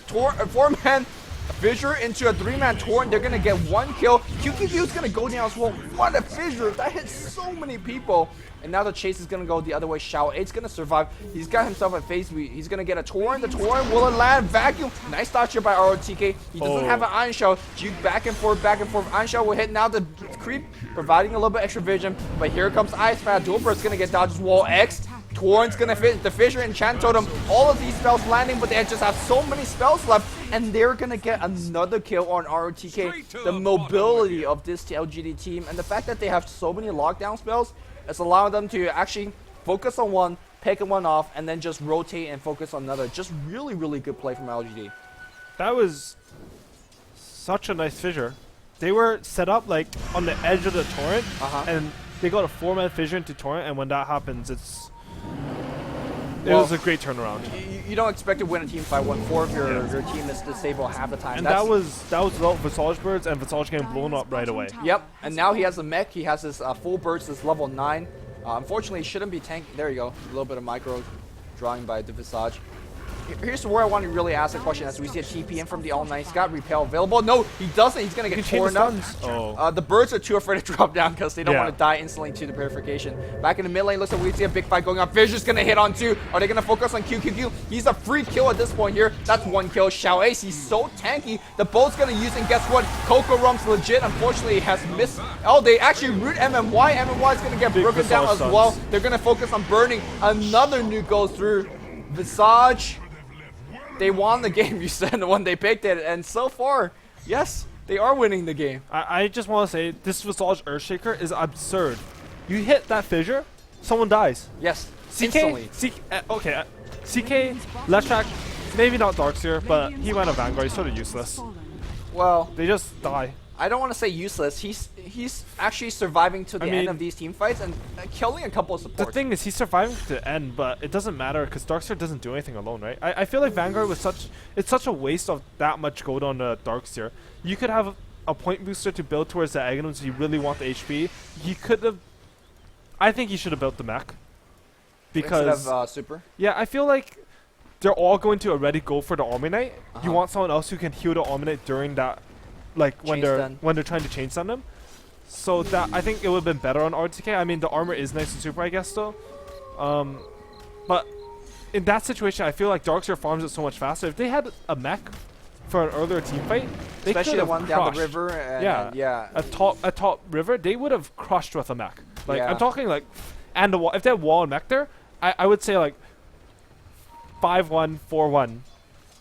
Fissure into a 3-man Torrent. They're gonna get 1 kill. QQQ's gonna go down as well. What a Fissure! That hit so many people. And now the chase is gonna go the other way. Xiao A's gonna survive. He's got himself a phase. He's gonna get a Torrent. The Torrent will land. Vacuum. Nice dodge here by ROTK. He doesn't have an Iron Shell. Juke back and forth, back and forth. Iron Shell will hit now the creep, providing a little bit extra vision. But here comes Ice Path. Dual Burst's gonna get dodged. Wall X. Torrent's gonna fit the Fissure, Enchant Totem. All of these spells landing, but they just have so many spells left, and they're gonna get another kill on ROTK. The mobility of this LGD team and the fact that they have so many lockdown spells is allowing them to actually focus on one, pick one off, and then just rotate and focus on another. Just really, really good play from LGD. That was such a nice Fissure. They were set up like on the edge of the Torrent, and they got a 4-man Fissure into Torrent, and when that happens, it was a great turnaround. You don't expect to win a team fight when 4 of your team is disabled half the time. And that was without Visage Birds and Visage getting blown up right away. Yep, and now he has a mech. He has his full burst, his level 9. Unfortunately, he shouldn't be tank. There you go. A little bit of micro drawing by the Visage. Here's where I want to really ask a question as we see a TP in from the All Knight. He's got repel available. No, he doesn't. He's going to get torn up. The birds are too afraid to drop down because they don't want to die instantly to the purification. Back in the mid lane, looks like we see a big fight going on. Fissure's going to hit on 2. Are they going to focus on QQQ? He's a free kill at this point here. That's 1 kill. Xiao Ace, he's so tanky. The bolt's going to use, and guess what? Coco Rum's legit. Unfortunately, he has missed. Oh, they actually root MMY. MMY is going to get broken down as well. They're going to focus on burning. Another nuke goes through. Visage. They won the game, you said, when they picked it, and so far, yes, they are winning the game. I just want to say, this Visage Earthshaker is absurd. You hit that Fissure, someone dies. Yes, instantly. CK, Leshrac, maybe not Darkseer, but he went a Vanguard, he's sort of useless. Well, They just die. I don't want to say useless. He's actually surviving to the end mean- of these team fights and killing a couple of The supports. thing is, he's surviving to the end, but it doesn't matter because Darkseer doesn't do anything alone, right? I feel like Vanguard was it's such a waste of that much gold on the Darkseer. You could have a point booster to build towards the items you really want the HP. He could have. I think he should have built the mech. Because Instead of super. yeah, I feel like they're all going to already go for the Omni-Knight. You Uh-huh. want someone else who can heal the Omni-Knight during that, like when Chain they're stun. trying to chain stun them. So that I think it would have been better on RTK. I mean, the armor is nice and super, I guess, though. But in that situation, I feel like Darkseer farms it so much faster. If they had a mech for an earlier team fight, they Especially could the have one down the crushed. river. And Yeah. yeah. A top river, they would have crushed with a mech. Like Yeah. I'm talking like, and the wall. If they had wall and mech there, I would say like 5-1, 4-1,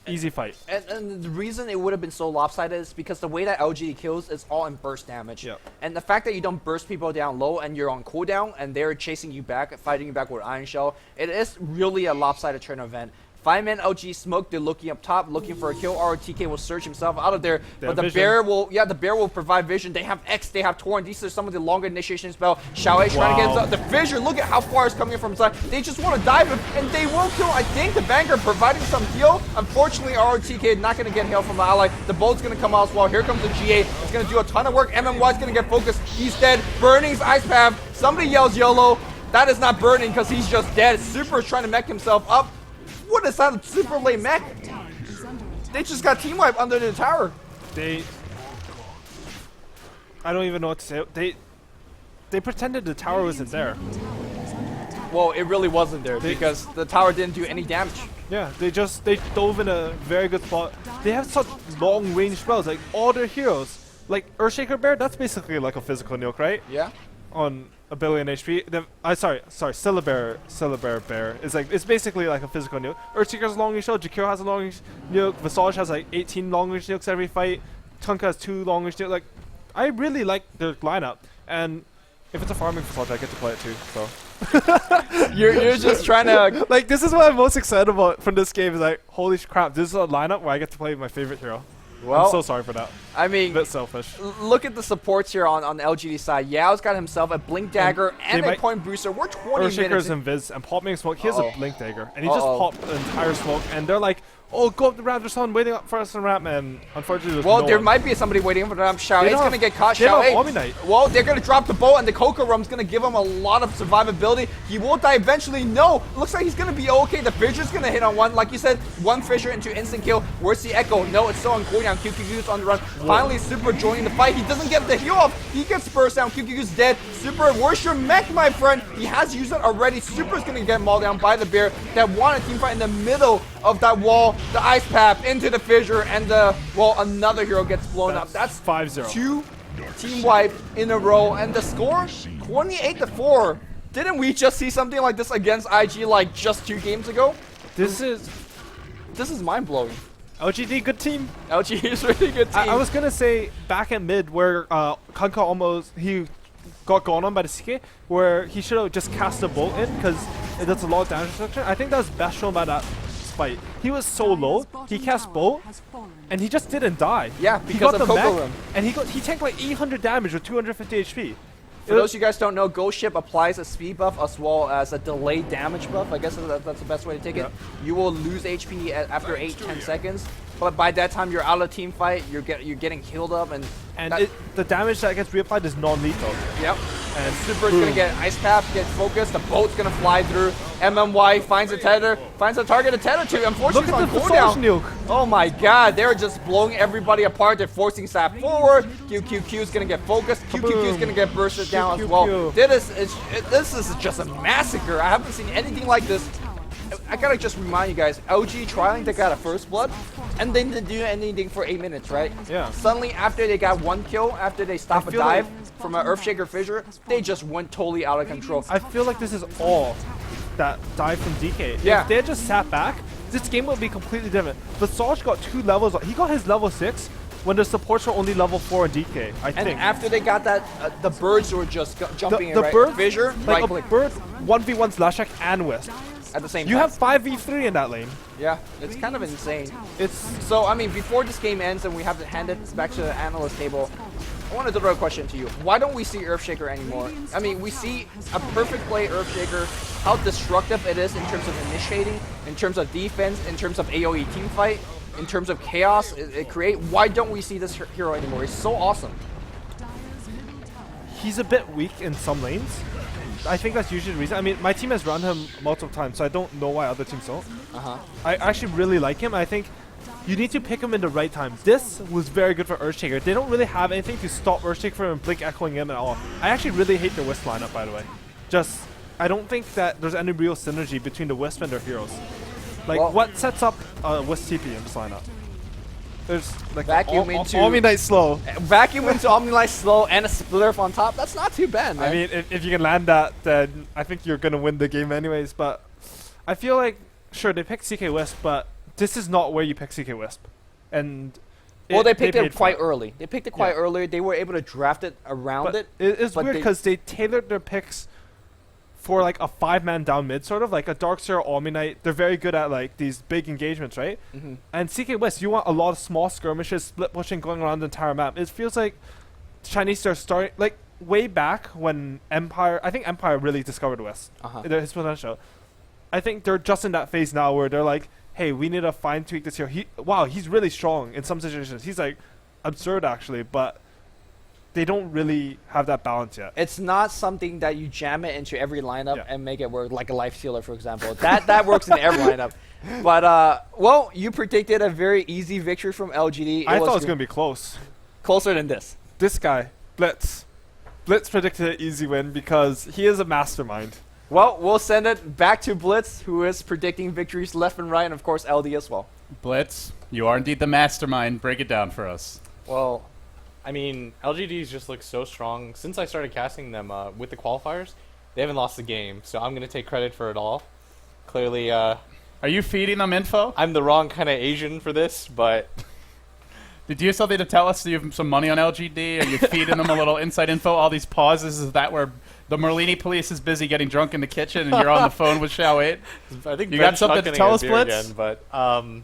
easy fight. And the reason it would have been so lopsided is because the way that LGD kills is all in burst damage. Yep. And the fact that you don't burst people down low and you're on cooldown and they're chasing you back, fighting you back with Iron Shell, it is really a lopsided turn event. 5-man LG smoke, they're looking up top, looking for a kill. RTK will search himself out of there, They but have the vision. bear will provide vision. They have X, they have Torrent. These are some of the longer initiation spell. Xiao A trying to get Wow. himself. The vision, look at how far it's coming from side. They just want to dive him, and they will kill. I think the Vanguard providing some heal. Unfortunately, RTK not going to get heal from the ally. The bolt's going to come out as well. Here comes the GA. It's going to do a ton of work. MMY is going to get focused. He's dead. Burning's Ice Path. Somebody yells YOLO. That is not burning because he's just dead. Super is trying to mech himself up. What is that super late mech? They just got team wipe under the tower. I don't even know what to say. They pretended the tower wasn't there. Well, it really wasn't there because the tower didn't do any damage. Yeah, they dove in a very good spot. They have such long range spells, like all their heroes. Like Earthshaker Bear, that's basically like a physical nuke, right? Yeah. On a billion HP. Sorry, Syllabear Bear is like it's basically like a physical nuke. Earthshaker's long range shield, Jakiro has a long range nuke, Visage has like 18 long range nukes every fight, Tonka has 2 long range nukes. Like, I really like their lineup, and if it's a farming Visage, I get to play it too. So. You're just trying to. Like, this is what I'm most excited about from this game. Is like, holy crap, this is a lineup where I get to play my favorite hero. Well, I'm so sorry for that. I A mean, bit selfish. look at the supports here on the LGD side. Yao's got himself a Blink Dagger and they a might- Point Booster. We're 20 Earthshaker's minutes. invis and Pop makes smoke. He has Uh-oh. a blink dagger, and he just Uh-oh. popped the entire smoke. And they're like, "Oh, go up the ramp! There's someone waiting up for us on ramp." And unfortunately, there's Well, no there one. might be somebody waiting for them. Xiao They A's don't going to have- get caught. they don't Xiao have A. Omni-Knight. Well, they're going to drop the bolt, and the Coco Rum's going to give him a lot of survivability. He will die eventually. No, looks like he's going to be okay. The Fissure's going to hit on one. Like you said, one Fissure into instant kill. Where's the Echo? No, it's still on cooldown. QQQ's on the run. Finally, Super joining the fight. He doesn't get the heal off. He gets burst down. QQQ's dead. Super, where's your mech, my friend? He has used it already. Super's going to get mauled down by the bear that won a team fight in the middle of that wall. The Ice Path into the Fissure, and another hero gets blown up. That's 5-0. 2 team wipe in a row, and the score 28-4. Didn't we just see something like this against IG like just 2 games ago? This is mind blowing. LGD, good team. LG is a really good team. I was gonna say back at mid where Kanka almost he got gone on by the CK, where he should have just cast a bolt in because it does a lot of damage reduction. I think that was best shown by that fight. He was so low, he cast bolt, and he just didn't die. Yeah, he because got of the Coco mech, Rim. and he tanked like 800 damage with 250 HP. For those of you guys don't know, Ghost Ship applies a speed buff as well as a delayed damage buff. I guess that's the best way to take it. You will lose HP after 8-10 seconds, but by that time you're out of team fight. You're getting healed up, and that- the damage that gets reapplied is non-lethal. Yep. And Super's gonna get Ice Path, get focused. The boat's gonna fly through. MMY finds a tether, finds a target to tether to. Unfortunately, Look at it's the on Visage cooldown. nuke. Oh my god, they're just blowing everybody apart. They're forcing Sap forward. QQQ's gonna get focused. QQQ's gonna get bursted down as well. QQQ. This is just a massacre. I haven't seen anything like this. I gotta just remind you guys, LG trying they got a first blood, and they didn't do anything for 8 minutes, right? Yeah. Suddenly, after they got 1 kill, after they stop a feel dive like- from an Earthshaker Fissure, they just went totally out of control. I feel like this is all that dive from DK. Yeah. If they had just sat back, this game would be completely different. Visage got 2 levels. He got his level 6 when the supports were only level 4 in DK, I And think. after they got that, the birds were just jumping in, the right? bird, Fissure, like right a click. bird 1v1 Lashak and Wisp. at the same You time. have 5v3 in that lane. Yeah, it's kind of insane. It's So, I mean, before this game ends and we have to hand it back to the analyst table, I wanted to throw a question to you. Why don't we see Earthshaker anymore? I mean, we see a perfect play Earthshaker, how destructive it is in terms of initiating, in terms of defense, in terms of AoE teamfight, in terms of chaos it create. Why don't we see this hero anymore? He's so awesome. he's a bit weak in some lanes. I think that's usually the reason. I mean, my team has run him multiple times, so I don't know why other teams don't. I actually really like him. I think you need to pick him in the right times. This was very good for Earthshaker. They don't really have anything to stop Earthshaker from Blink echoing him at all. I actually really hate their Wisp lineup, by the way. Just, I don't think that there's any real synergy between the Wisp and their heroes. Like, Well- what sets up Wisp TP in this lineup? There's like Vacuum into- Omni-Knight slow. Vacuum into Omni-Knight slow and a splitter on top. That's not too bad, man. I mean, if you can land that, then I think you're going to win the game anyways. But I feel like, sure, they picked CK Wisp, but this is not where you pick CK Wisp. And well, they picked paid it for quite early. They picked it quite Yeah. early. They were able to draft it around But it. it's but weird they- because they tailored their picks for like a 5-man down mid, sort of like a Darkseer, Omni-Knight. They're very good at like these big engagements, right? And CK West, you want a lot of small skirmishes, split pushing going around the entire map. It feels like Chinese are starting like way back when Empire. I think Empire really discovered West, his potential. I think they're just in that phase now where they're like, hey, we need to fine tweak this here. Wow, he's really strong in some situations. He's like absurd actually, but they don't really have that balance yet. It's not something that you jam it into every lineup Yeah. and make it work, like a life stealer, for example. That works in every lineup. But well, you predicted a very easy victory from LGD. I thought it was going to be close. closer than this. This guy, Blitz. Blitz predicted an easy win because he is a mastermind. Well, we'll send it back to Blitz, who is predicting victories left and right, and of course LD as well. Blitz, you are indeed the mastermind. Break it down for us. Well, I mean, LGDs just look so strong. Since I started casting them with the qualifiers, they haven't lost a game, so I'm going to take credit for it all. Clearly, Are you feeding them info? I'm the wrong kind of Asian for this, but Did you have something to tell us? Do you have some money on LGD? Are you feeding them a little inside info? All these pauses, is that where the Merlini police is busy getting drunk in the kitchen and you're on the phone with Xiao 8? I think You Ben's got something to chuckling tell at us, beer Blitz? Again, but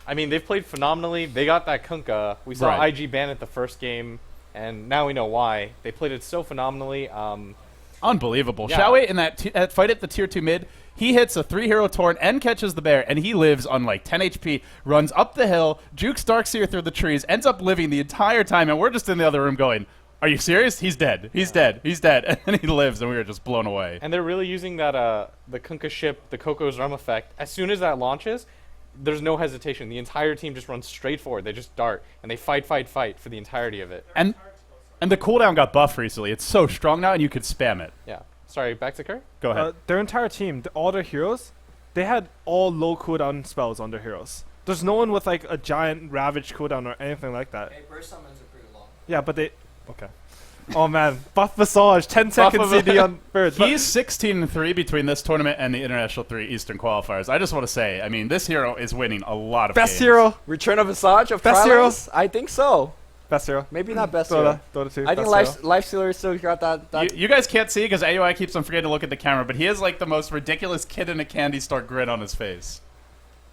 I mean, they've played phenomenally. They got that Kunkka. We saw Right. IG ban at the first game, and now we know why. They played it so phenomenally. Unbelievable. Yeah. Xiao 8 in that fight at the tier 2 mid, he hits a 3-hero torrent and catches the bear, and he lives on like 10 HP, runs up the hill, jukes Darkseer through the trees, ends up living the entire time, and we're just in the other room going, are you serious? He's dead. He's dead. He's dead. And then he lives, and we were just blown away. And they're really using that the Kunkka ship, the Coco's Rum effect. As soon as that launches, there's no hesitation. The entire team just runs straight forward. They just dart, and they fight for the entirety of it. And the cooldown got buffed recently. It's so strong now, and you could spam it. Yeah. Sorry, back to Kerr? Go ahead. Their entire team, all their heroes, they had all low cooldown spells on their heroes. There's no one with like a giant Ravage cooldown or anything like that. burst summons are pretty long. Yeah, but they... Okay. Oh man, buff Visage, 10 seconds of- CD on birds. but- He's 16-3 between this tournament and the International 3 Eastern qualifiers. I just want to say, I mean, this hero is winning a lot of Best games. hero. Return of Visage of Best hero? Trilands? I think so. Best hero. Maybe not best hero. Dota 2. I think best hero. Life Stealer still got that. You guys can't see because AOI keeps on forgetting to look at the camera, but he has like the most ridiculous kid in a candy store grin on his face.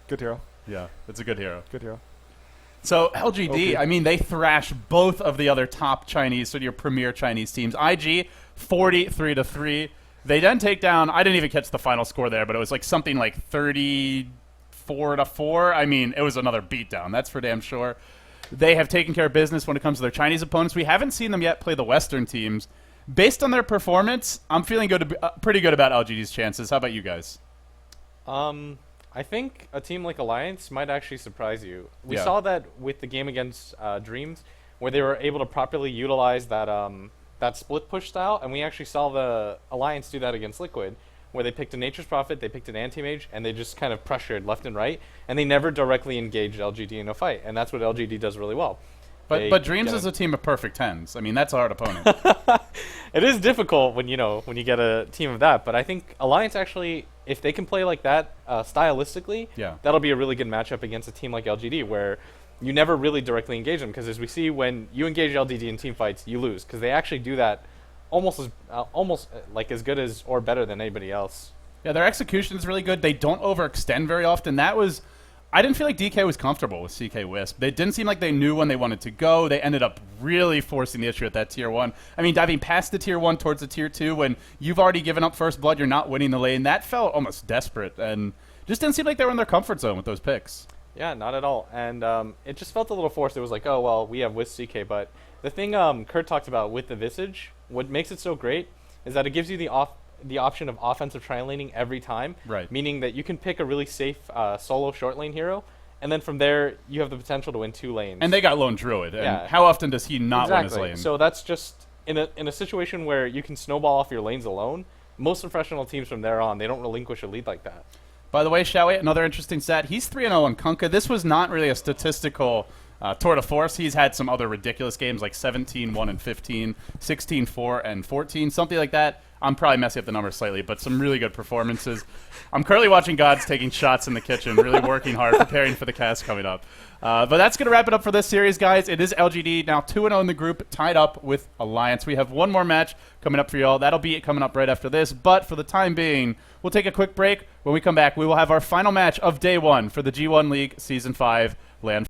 Good hero. Yeah, it's a good hero. Good hero. So LGD, Okay. I mean, they thrash both of the other top Chinese, sort of your premier Chinese teams. IG 43-3. They then take down. I didn't even catch the final score there, but it was like something like 34-4. I mean, it was another beatdown. That's for damn sure. They have taken care of business when it comes to their Chinese opponents. We haven't seen them yet play the Western teams. Based on their performance, I'm feeling pretty good about LGD's chances. How about you guys? I think a team like Alliance might actually surprise you. We Yeah. saw that with the game against Dreams, where they were able to properly utilize that split push style, and we actually saw the Alliance do that against Liquid, where they picked a Nature's Prophet, they picked an Anti-Mage, and they just kind of pressured left and right, and they never directly engaged LGD in a fight, and that's what LGD does really well. They But Dreams get is a team of perfect tens. I mean, that's a hard opponent. It is difficult when you get a team of that, but I think Alliance actually, if they can play like that stylistically, Yeah. that'll be a really good matchup against a team like LGD, where you never really directly engage them, because as we see, when you engage LGD in team fights, you lose, because they actually do that almost like as good as or better than anybody else. Yeah, their execution is really good. They don't overextend very often. I didn't feel like DK was comfortable with CK Wisp. They didn't seem like they knew when they wanted to go. They ended up really forcing the issue at that tier 1. I mean, diving past the tier 1 towards the tier 2 when you've already given up first blood, you're not winning the lane. That felt almost desperate and just didn't seem like they were in their comfort zone with those picks. Yeah, not at all. And it just felt a little forced. It was like, oh, well, we have Wisp CK. But the thing Kurt talked about with the Visage, what makes it so great is that it gives you the option of offensive tri-laning every time. Right. Meaning that you can pick a really safe solo short lane hero, and then from there, you have the potential to win 2 lanes. And they got Lone Druid. And Yeah. how often does he not win his Exactly. lane? So that's just, in a situation where you can snowball off your lanes alone, most professional teams from there on, they don't relinquish a lead like that. By the way, Xiaowei, another interesting stat. He's 3-0 on Kunkka. This was not really a statistical tour de force. He's had some other ridiculous games like 17-1 and 15, 16-4 and 14, something like that. I'm probably messing up the numbers slightly, but some really good performances. I'm currently watching Gods taking shots in the kitchen, really working hard, preparing for the cast coming up. But that's going to wrap it up for this series, guys. It is LGD, now 2-0 in the group, tied up with Alliance. We have one more match coming up for y'all. That'll be coming up right after this. But for the time being, we'll take a quick break. When we come back, we will have our final match of Day 1 for the G1 League Season 5 LAN